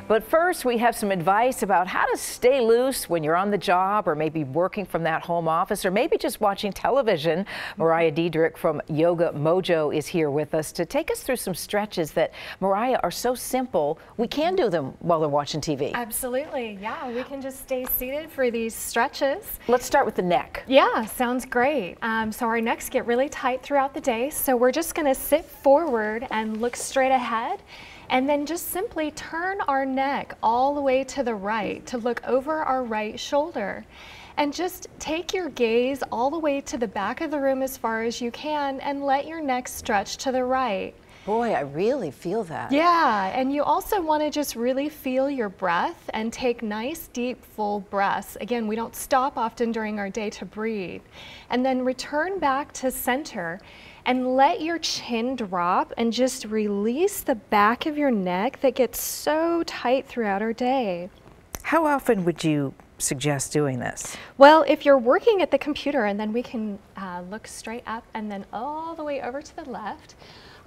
But first, we have some advice about how to stay loose when you're on the job or maybe working from that home office or maybe just watching television. Moriah Diederich from Yoga Mojo is here with us to take us through some stretches that, Moriah, are so simple. We can do them while they're watching TV. Absolutely. Yeah, we can just stay seated for these stretches. Let's start with the neck. Yeah, sounds great. So our necks get really tight throughout the day. So we're just going to sit forward and look straight ahead. And then just simply turn our neck all the way to the right to look over our right shoulder. And just take your gaze all the way to the back of the room as far as you can and let your neck stretch to the right. Boy, I really feel that. Yeah, and you also want to just really feel your breath and take nice, deep, full breaths. Again, we don't stop often during our day to breathe. And then return back to center and let your chin drop and just release the back of your neck that gets so tight throughout our day. How often would you suggest doing this? Well, if you're working at the computer, and then we can look straight up and then all the way over to the left,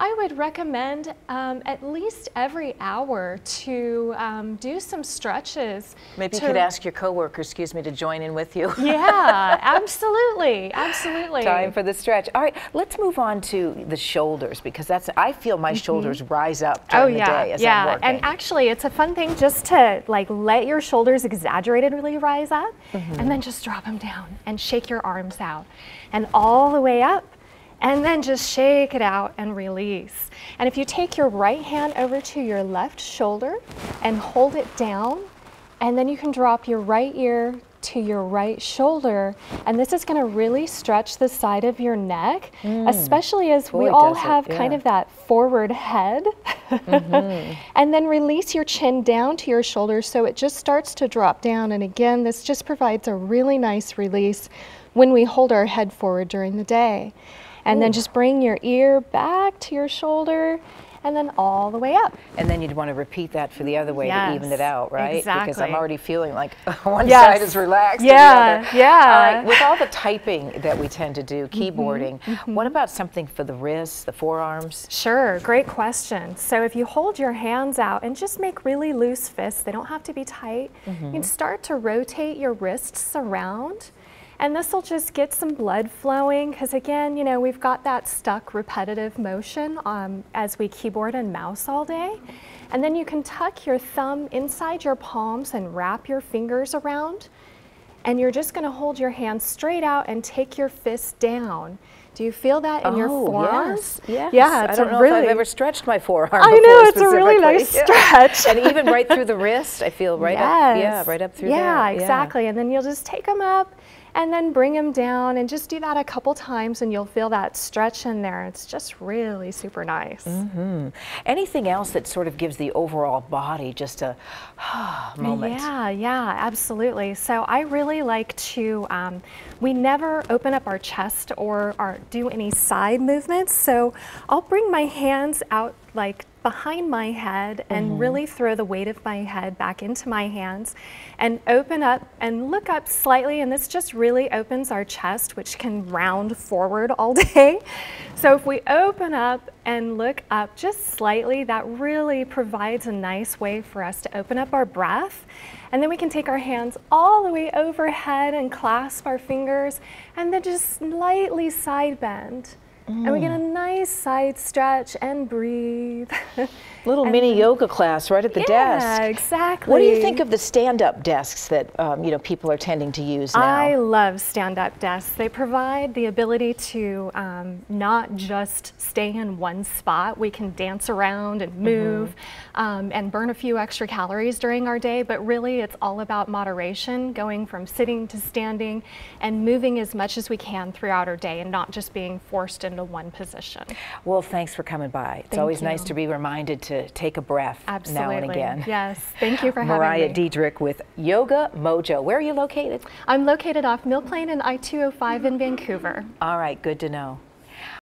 I would recommend at least every hour to do some stretches. Maybe you could ask your coworker, excuse me, to join in with you. Yeah, absolutely, absolutely. Time for the stretch. All right, let's move on to the shoulders, because I feel my shoulders rise up during the day as I'm working. And actually it's a fun thing just to let your shoulders exaggeratedly rise up and then just drop them down and shake your arms out and all the way up. And then just shake it out and release. And if you take your right hand over to your left shoulder and hold it down, and then you can drop your right ear to your right shoulder, and this is going to really stretch the side of your neck, especially as we all have kind of that forward head. And then release your chin down to your shoulders so it just starts to drop down. And again, this just provides a really nice release when we hold our head forward during the day. And then just bring your ear back to your shoulder and then all the way up. And then you'd want to repeat that for the other way to even it out, right? Exactly. Because I'm already feeling like one side is relaxed and the other. Yeah. All right, with all the typing that we tend to do, keyboarding, what about something for the wrists, the forearms? Sure, great question. So if you hold your hands out and just make really loose fists, they don't have to be tight, you can start to rotate your wrists around. And this will just get some blood flowing because, again, you know, we've got that stuck repetitive motion as we keyboard and mouse all day. And then you can tuck your thumb inside your palms and wrap your fingers around. And you're just going to hold your hands straight out and take your fist down. Do you feel that in your forearms? Yes. Yeah, I don't know if I've ever stretched my forearm before. I know, it's a really nice stretch. And even right through the wrist, I feel right up, right up through there. Yeah, exactly. And then you'll just take them up and then bring them down and just do that a couple times and you'll feel that stretch in there. It's just really super nice. Anything else that sort of gives the overall body just a moment? Yeah, absolutely. So I really like to, we never open up our chest or do any side movements. So I'll bring my hands out like behind my head and really throw the weight of my head back into my hands and open up and look up slightly, and this just really opens our chest, which can round forward all day. So if we open up and look up just slightly, that really provides a nice way for us to open up our breath. And then we can take our hands all the way overhead and clasp our fingers and then just slightly side bend. And we get a nice side stretch and breathe. Little mini yoga class right at the desk. Yeah, exactly. What do you think of the stand-up desks that you know, people are tending to use now? I love stand-up desks. They provide the ability to not just stay in one spot. We can dance around and move and burn a few extra calories during our day, but really it's all about moderation, going from sitting to standing and moving as much as we can throughout our day and not just being forced into one position. Well, thanks for coming by. It's always nice to be reminded to take a breath now and again. Yes, thank you for having me. Moriah Diederich with Yoga Mojo. Where are you located? I'm located off Mill Plain and I-205 in Vancouver. All right, good to know.